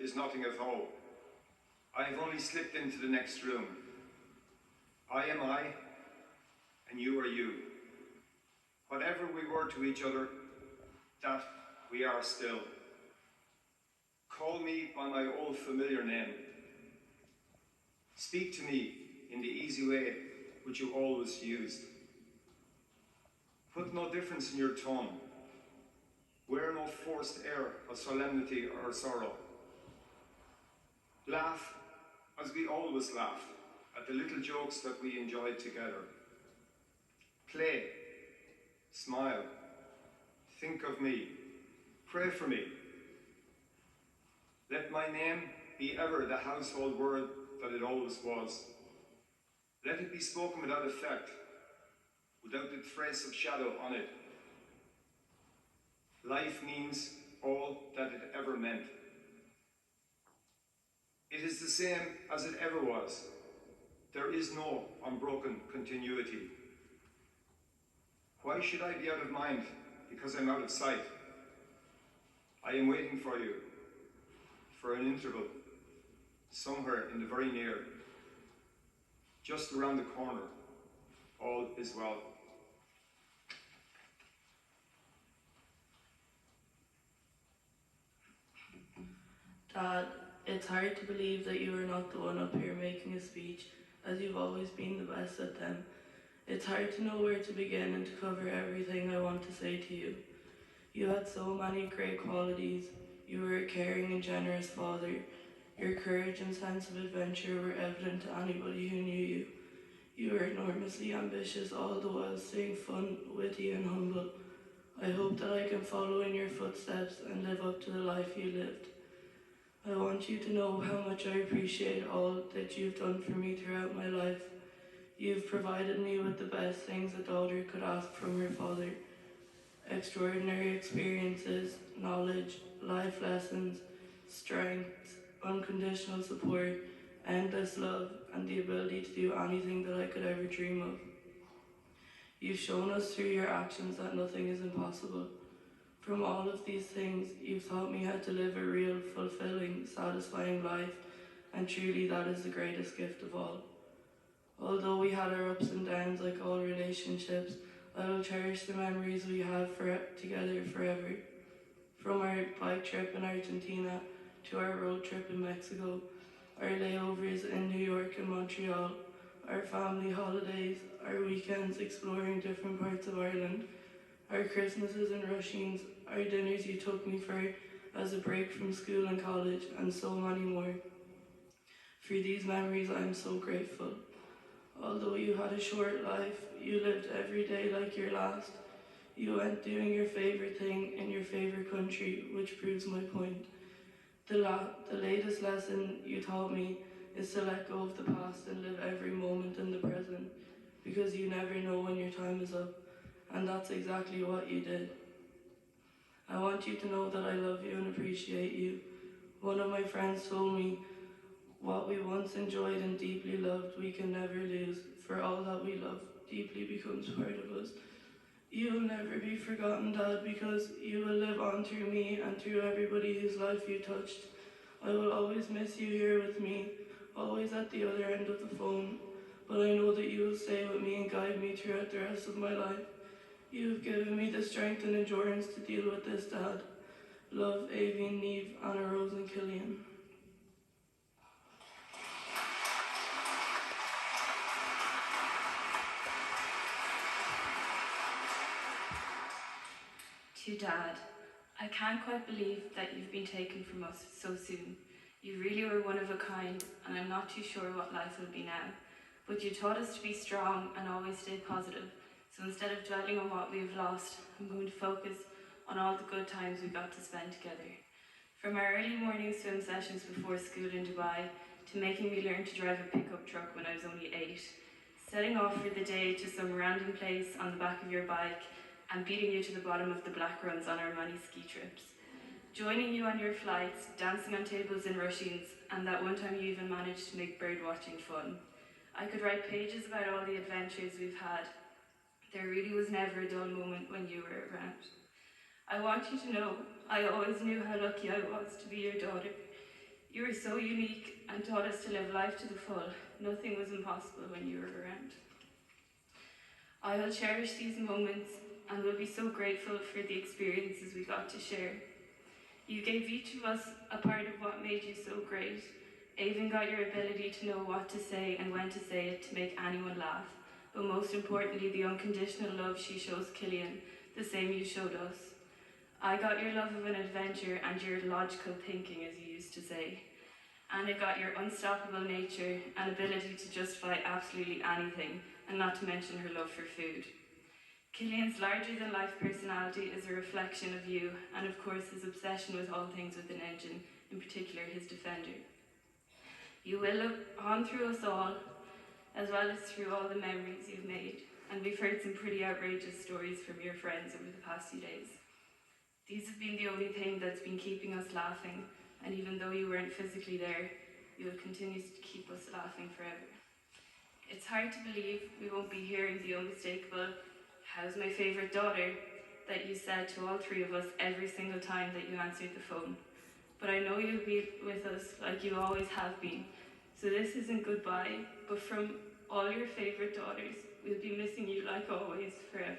is nothing at all. I have only slipped into the next room. I am I, and you are you. Whatever we were to each other, that we are still. Call me by my old familiar name. Speak to me in the easy way which you always used. Put no difference in your tone. Wear no forced air of solemnity or sorrow. Laugh as we always laughed at the little jokes that we enjoyed together. Play, smile, think of me, pray for me. Let my name be ever the household word that it always was. Let it be spoken without effect, without the trace of shadow on it. Life means all that it ever meant. It is the same as it ever was. There is no unbroken continuity. Why should I be out of mind because I'm out of sight? I am waiting for you, for an interval, somewhere in the very near, just around the corner. All is well. Dad, it's hard to believe that you are not the one up here making a speech, as you've always been the best at them. It's hard to know where to begin and to cover everything I want to say to you. You had so many great qualities. You were a caring and generous father. Your courage and sense of adventure were evident to anybody who knew you. You were enormously ambitious, all the while staying fun, witty and humble. I hope that I can follow in your footsteps and live up to the life you lived. I want you to know how much I appreciate all that you've done for me throughout my life. You've provided me with the best things a daughter could ask from her father. Extraordinary experiences, knowledge, life lessons, strength, unconditional support, endless love, and the ability to do anything that I could ever dream of. You've shown us through your actions that nothing is impossible. From all of these things, you've taught me how to live a real, fulfilling, satisfying life, and truly that is the greatest gift of all. Although we had our ups and downs like all relationships, I will cherish the memories we have together forever. From our bike trip in Argentina to our road trip in Mexico, our layovers in New York and Montreal, our family holidays, our weekends exploring different parts of Ireland, our Christmases and Rushings, our dinners you took me for as a break from school and college, and so many more. For these memories I am so grateful. Although you had a short life, you lived every day like your last. You went doing your favourite thing in your favourite country, which proves my point. The latest lesson you taught me is to let go of the past and live every moment in the present, because you never know when your time is up, and that's exactly what you did. I want you to know that I love you and appreciate you. One of my friends told me, what we once enjoyed and deeply loved, we can never lose, for all that we love deeply becomes part of us. You will never be forgotten, Dad, because you will live on through me and through everybody whose life you touched. I will always miss you here with me, always at the other end of the phone, but I know that you will stay with me and guide me throughout the rest of my life. You have given me the strength and endurance to deal with this, Dad. Love, Avian, Neve, Anna Rose and Killian. To Dad, I can't quite believe that you've been taken from us so soon. You really were one of a kind, and I'm not too sure what life will be now. But you taught us to be strong and always stay positive. So instead of dwelling on what we've lost, I'm going to focus on all the good times we got to spend together. From our early morning swim sessions before school in Dubai, to making me learn to drive a pickup truck when I was only 8, setting off for the day to some random place on the back of your bike, and beating you to the bottom of the black runs on our many ski trips. Joining you on your flights, dancing on tables in Rushings, and that one time you even managed to make bird watching fun. I could write pages about all the adventures we've had. There really was never a dull moment when you were around. I want you to know, I always knew how lucky I was to be your daughter. You were so unique and taught us to live life to the full. Nothing was impossible when you were around. I will cherish these moments and will be so grateful for the experiences we got to share. You gave each of us a part of what made you so great. Avon got your ability to know what to say and when to say it to make anyone laugh, but most importantly, the unconditional love she shows Killian, the same you showed us. I got your love of an adventure and your logical thinking, as you used to say. Anna got your unstoppable nature and ability to justify absolutely anything, and not to mention her love for food. Killian's larger-than-life personality is a reflection of you, and of course his obsession with all things with an engine, in particular his Defender. You will look on through us all, as well as through all the memories you've made, and we've heard some pretty outrageous stories from your friends over the past few days. These have been the only thing that's been keeping us laughing, and even though you weren't physically there, you will continue to keep us laughing forever. It's hard to believe we won't be hearing the unmistakable, "How's my favourite daughter?" that you said to all three of us every single time that you answered the phone. But I know you'll be with us like you always have been. So this isn't goodbye, but from all your favourite daughters, we'll be missing you like always, forever.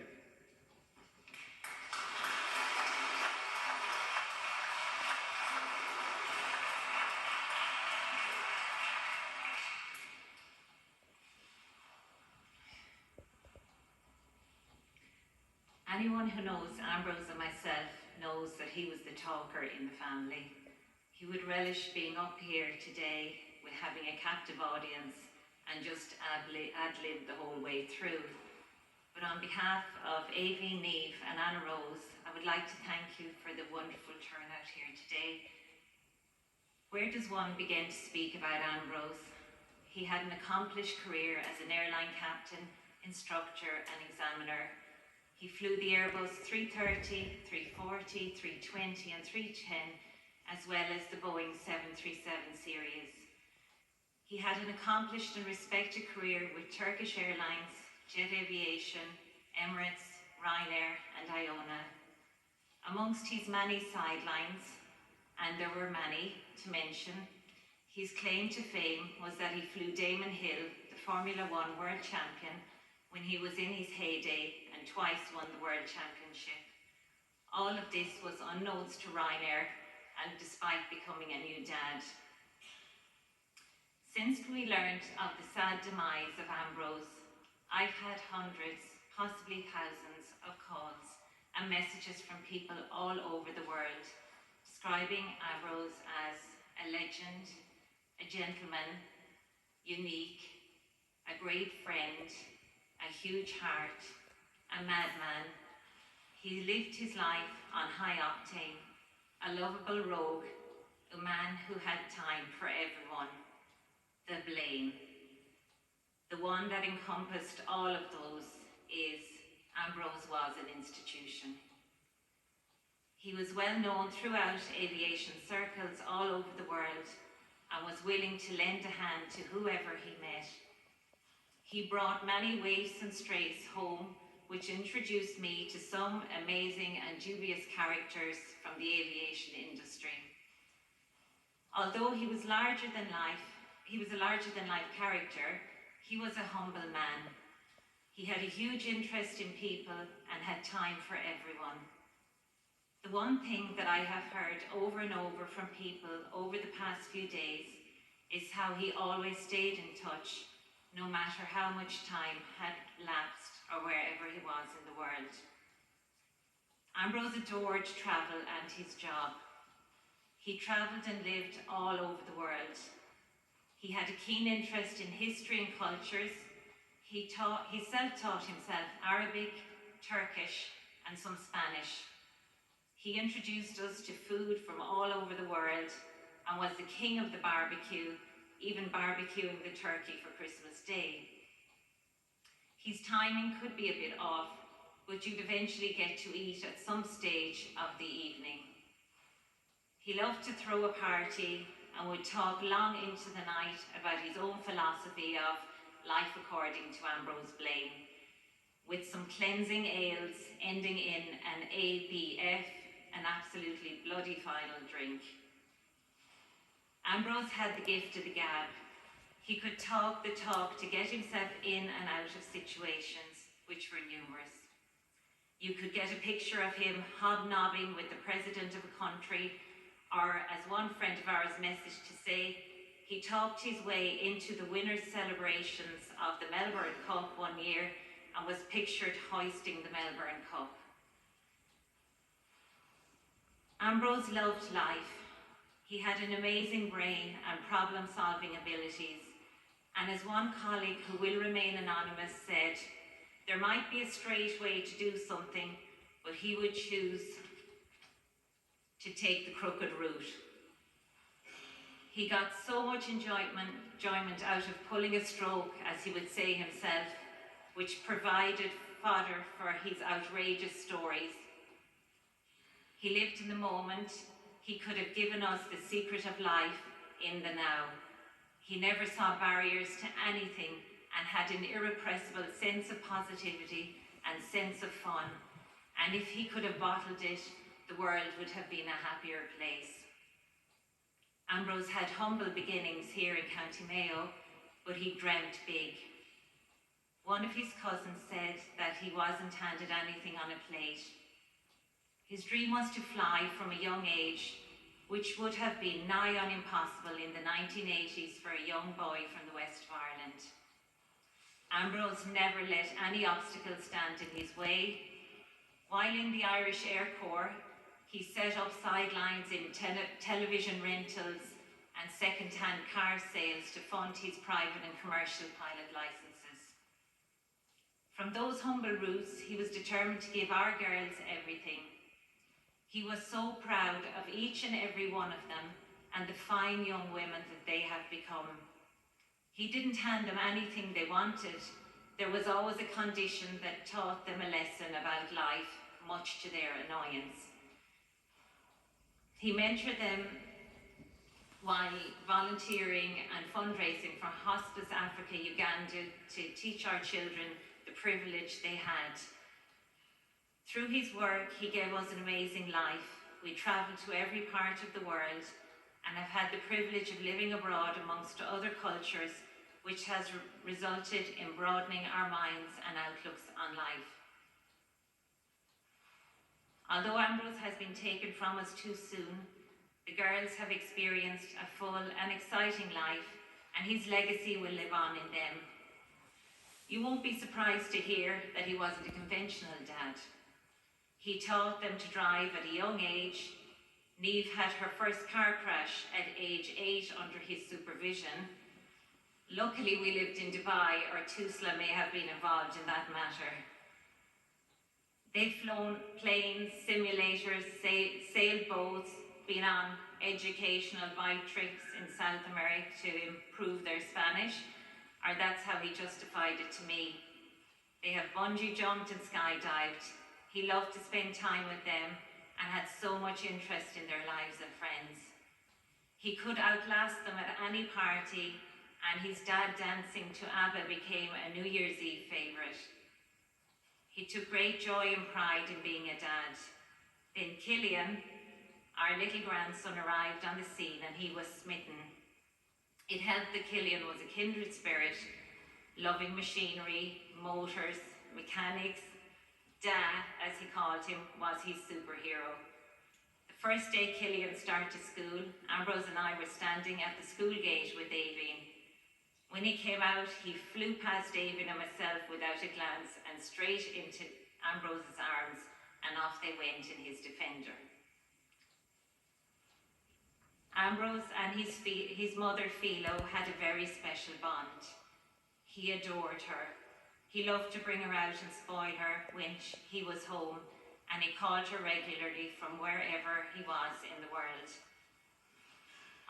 Anyone who knows Ambrose and myself knows that he was the talker in the family. He would relish being up here today with having a captive audience and just ad-lib the whole way through. But on behalf of Aoibhinn, Niamh and Anna Rose, I would like to thank you for the wonderful turnout here today. Where does one begin to speak about Ambrose? He had an accomplished career as an airline captain, instructor and examiner. He flew the Airbus 330, 340, 320 and 310, as well as the Boeing 737 series. He had an accomplished and respected career with Turkish Airlines, Jet Aviation, Emirates, Ryanair and Iona. Amongst his many sidelines, and there were many to mention, his claim to fame was that he flew Damon Hill, the Formula One world champion, when he was in his heyday and twice won the World Championship. All of this was unknowns to Ryanair, and despite becoming a new dad. Since we learned of the sad demise of Ambrose, I've had hundreds, possibly thousands of calls and messages from people all over the world, describing Ambrose as a legend, a gentleman, unique, a great friend, a huge heart, a madman. He lived his life on high octane, a lovable rogue, a man who had time for everyone. The Blaine. The one that encompassed all of those is Ambrose was an institution. He was well known throughout aviation circles all over the world and was willing to lend a hand to whoever he met. He brought many waifs and strays home, which introduced me to some amazing and dubious characters from the aviation industry. Although he was a larger than life character, he was a humble man. He had a huge interest in people and had time for everyone. The one thing that I have heard over and over from people over the past few days is how he always stayed in touch, no matter how much time had lapsed or wherever he was in the world. Ambrose adored travel and his job. He travelled and lived all over the world. He had a keen interest in history and cultures. He self-taught himself Arabic, Turkish and some Spanish. He introduced us to food from all over the world and was the king of the barbecue, even barbecuing the turkey for Christmas Day. His timing could be a bit off, but you'd eventually get to eat at some stage of the evening. He loved to throw a party and would talk long into the night about his own philosophy of life according to Ambrose Blaine, with some cleansing ales ending in an ABF, an absolutely bloody final drink. Ambrose had the gift of the gab. He could talk the talk to get himself in and out of situations, which were numerous. You could get a picture of him hobnobbing with the president of a country, or as one friend of ours messaged to say, he talked his way into the winners' celebrations of the Melbourne Cup one year and was pictured hoisting the Melbourne Cup. Ambrose loved life. He had an amazing brain and problem-solving abilities. And as one colleague who will remain anonymous said, there might be a straight way to do something, but he would choose to take the crooked route. He got so much enjoyment out of pulling a stroke, as he would say himself, which provided fodder for his outrageous stories. He lived in the moment. He could have given us the secret of life in the now. He never saw barriers to anything and had an irrepressible sense of positivity and sense of fun. And if he could have bottled it, the world would have been a happier place. Ambrose had humble beginnings here in County Mayo, but he dreamt big. One of his cousins said that he wasn't handed anything on a plate. His dream was to fly from a young age, which would have been nigh on impossible in the 1980s for a young boy from the west of Ireland. Ambrose never let any obstacles stand in his way. While in the Irish Air Corps, he set up sidelines in television rentals and second-hand car sales to fund his private and commercial pilot licenses. From those humble roots, he was determined to give our girls everything. He was so proud of each and every one of them and the fine young women that they have become. He didn't hand them anything they wanted. There was always a condition that taught them a lesson about life, much to their annoyance. He mentored them while volunteering and fundraising for Hospice Africa Uganda to teach our children the privilege they had. Through his work, he gave us an amazing life. We travelled to every part of the world and have had the privilege of living abroad amongst other cultures, which has resulted in broadening our minds and outlooks on life. Although Ambrose has been taken from us too soon, the girls have experienced a full and exciting life, and his legacy will live on in them. You won't be surprised to hear that he wasn't a conventional dad. He taught them to drive at a young age. Niamh had her first car crash at age 8 under his supervision. Luckily, we lived in Dubai, or Tusla may have been involved in that matter. They've flown planes, simulators, sailed boats, been on educational bike trips in South America to improve their Spanish, or that's how he justified it to me. They have bungee jumped and skydived. He loved to spend time with them and had so much interest in their lives and friends. He could outlast them at any party, and his dad dancing to ABBA became a New Year's Eve favourite. He took great joy and pride in being a dad. Then Killian, our little grandson, arrived on the scene and he was smitten. It helped that Killian was a kindred spirit, loving machinery, motors, mechanics. Da, as he called him, was his superhero. The first day Killian started school, Ambrose and I were standing at the school gate with Davine. When he came out, he flew past Davine and myself without a glance and straight into Ambrose's arms, and off they went in his Defender. Ambrose and his mother Philo had a very special bond. He adored her. He loved to bring her out and spoil her when he was home, and he called her regularly from wherever he was in the world.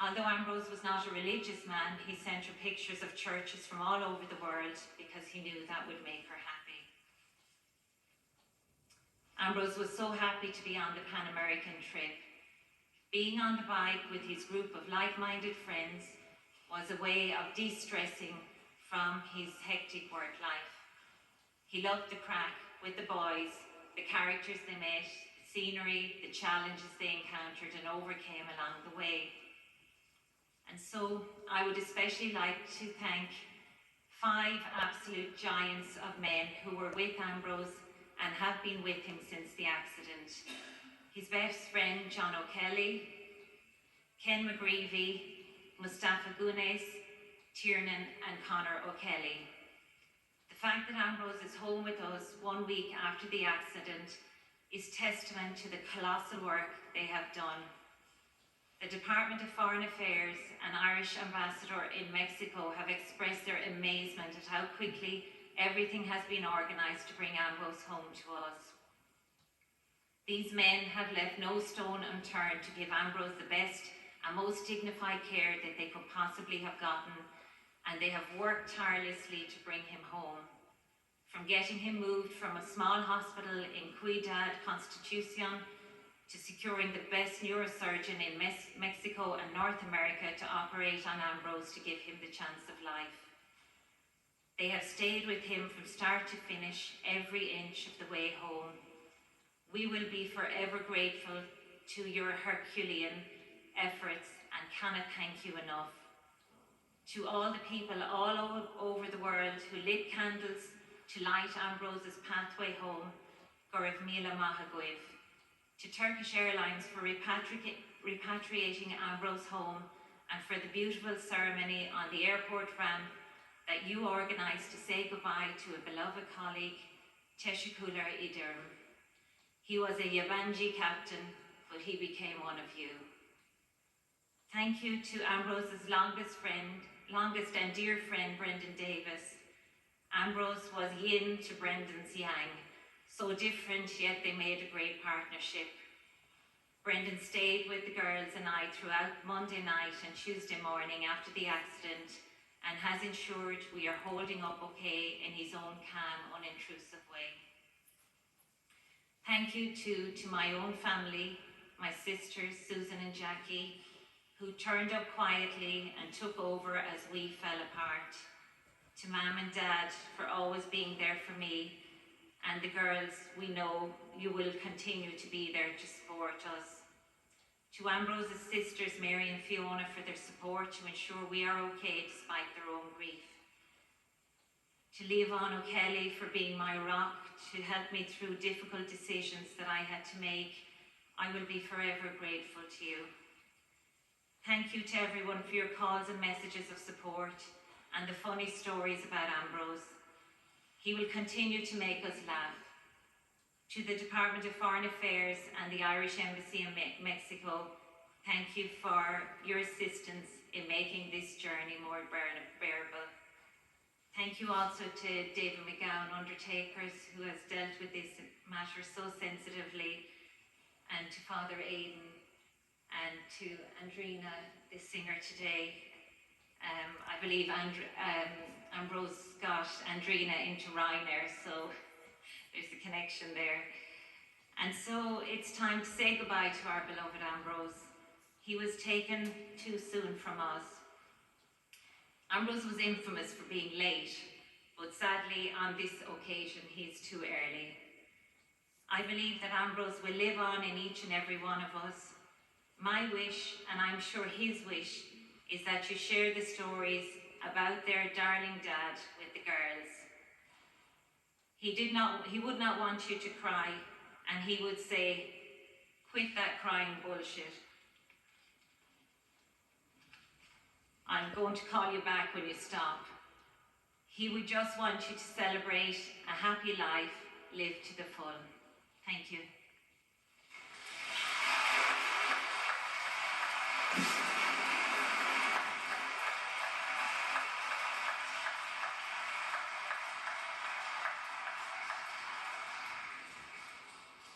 Although Ambrose was not a religious man, he sent her pictures of churches from all over the world because he knew that would make her happy. Ambrose was so happy to be on the Pan American trip. Being on the bike with his group of like-minded friends was a way of de-stressing from his hectic work life. He loved the crack with the boys, the characters they met, the scenery, the challenges they encountered and overcame along the way. And And so I would especially like to thank 5 absolute giants of men who were with Ambrose and have been with him since the accident. His best friend, John O'Kelly, Ken McGreevy, Mustafa Gunes, Tiernan and Conor O'Kelly. The fact that Ambrose is home with us 1 week after the accident is testament to the colossal work they have done. The Department of Foreign Affairs and Irish Ambassador in Mexico have expressed their amazement at how quickly everything has been organised to bring Ambrose home to us. These men have left no stone unturned to give Ambrose the best and most dignified care that they could possibly have gotten, and they have worked tirelessly to bring him home. From getting him moved from a small hospital in Ciudad Constitucion to securing the best neurosurgeon in Mexico and North America to operate on Ambrose to give him the chance of life. They have stayed with him from start to finish, every inch of the way home. We will be forever grateful to your Herculean efforts and cannot thank you enough. To all the people all over the world who lit candles to light Ambrose's pathway home, Gurv Mila Mahaguiv. To Turkish Airlines for repatriating Ambrose home and for the beautiful ceremony on the airport ramp that you organised to say goodbye to a beloved colleague, Teşekkürler ederim. He was a Yabancı captain, but he became one of you. Thank you to Ambrose's longest and dear friend, Brendan Davis. Ambrose was yin to Brendan's yang. So different, yet they made a great partnership. Brendan stayed with the girls and I throughout Monday night and Tuesday morning after the accident and has ensured we are holding up okay in his own calm, unintrusive way. Thank you to my own family, my sisters, Susan and Jackie, who turned up quietly and took over as we fell apart. To Mum and Dad for always being there for me, and the girls, we know you will continue to be there to support us. To Ambrose's sisters, Mary and Fiona, for their support to ensure we are okay despite their own grief. To Leavon O'Kelly for being my rock, to help me through difficult decisions that I had to make. I will be forever grateful to you. Thank you to everyone for your calls and messages of support and the funny stories about Ambrose. He will continue to make us laugh. To the Department of Foreign Affairs and the Irish Embassy in Mexico, thank you for your assistance in making this journey more bearable. Thank you also to David McGowan Undertakers, who has dealt with this matter so sensitively, and to Father Aidan, and to Andrina, the singer today. I believe Ambrose got Andrina into Ryanair, so there's a connection there. And so it's time to say goodbye to our beloved Ambrose. He was taken too soon from us. Ambrose was infamous for being late, but sadly on this occasion he's too early. I believe that Ambrose will live on in each and every one of us. My wish, and I'm sure his wish, is that you share the stories about their darling dad with the girls. He would not want you to cry, and he would say, quit that crying bullshit. I'm going to call you back when you stop. He would just want you to celebrate a happy life lived to the full. Thank you.